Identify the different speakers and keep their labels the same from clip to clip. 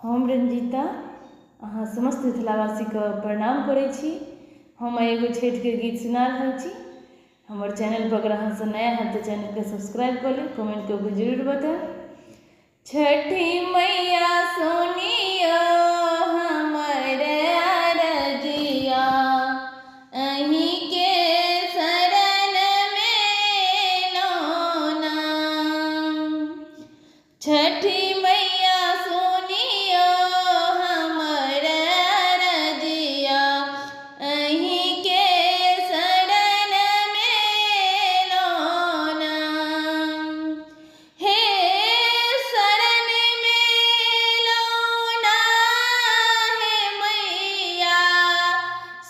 Speaker 1: हम रंजीता अहाँ समस्त मिथिलावासी के प्रणाम करै छी। हम एगो छठि के गीत सुना रहल छी। हमर चैनल पर अगर अहाँ सब नया है तो चैनल के सब्सक्राइब कर ली, कमेंट करके जरूर बताएं। छठी मैया सोनिया हमर अरजिया अहीं के शरण में लोना। छठी मैया सोनिया हमर अरजिया अहीं के शरण में लोना। हे शरण में लोना, हे मैया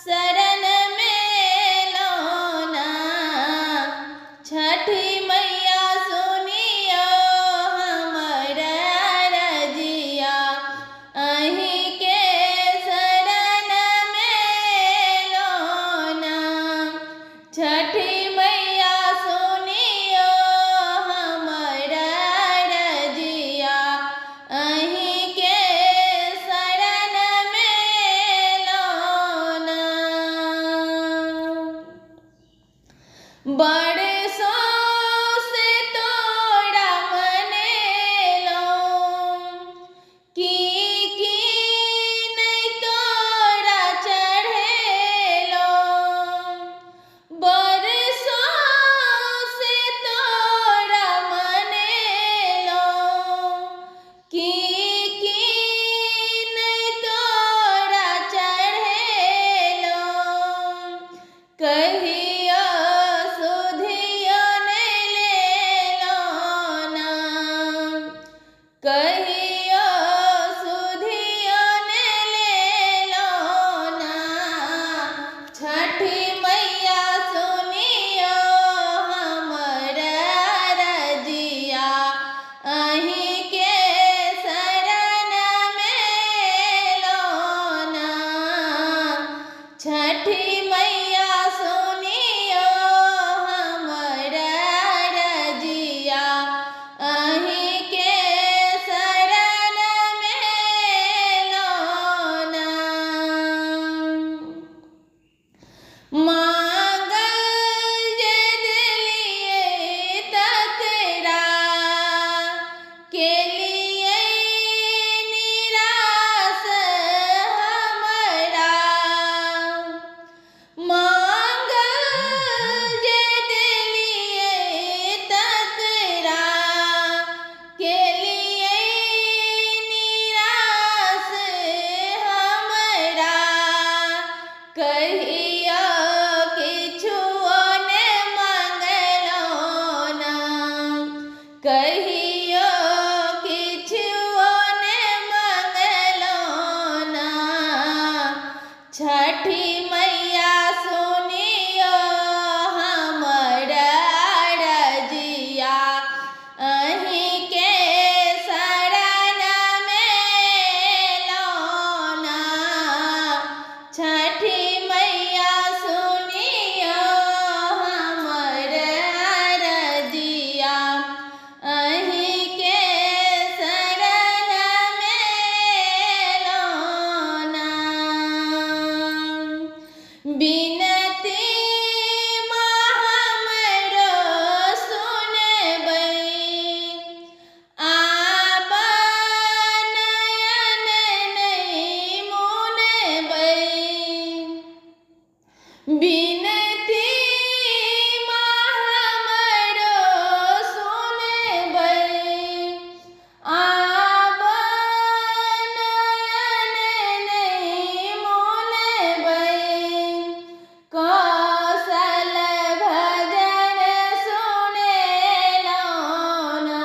Speaker 1: शरण में लोना। छठी मैया सोनिया हमर अरजिया अहीं के शरण में लोना। छठी मैया सोनिया हमर अरजिया अहीं के शरण में लोना। बरसों से तोरा मनेलो की नहीं तोरा चढ़ेलो। बरसों से तोरा मनेलो की नहीं तोरा चढ़ेलो। कहिया सुधिया नहीं लेलो ना, कहिया सुधिया नहीं लेलो ना। छठी मैया सोनिया हमर अरजिया अहीं के शरण में लोना। छठी मैया सोनिया हमर अरजिया अहीं के शरण में लोना। मांगल जे दिलिए तकरा के लिए निराश हमरा। मांगल जे दिलिए तकरा के लिए निराश हमरा। कहिया किछुओ ने मंगलो ना, कहिया किछुओ ने मंगलो ना। छठी मैया सोनिया हमर अरजिया अहीं के शरण में लोना। छठी मैया सोनिया हमर अरजिया अहीं के शरण में लोना। बिनती माँ हमरो सुनबै, आबा नयन नहीं मुनबै। बिनती माँ हमरो सुनबै, आबा नयन नहीं मुनबै। कौशल भजन सुनेलो ना,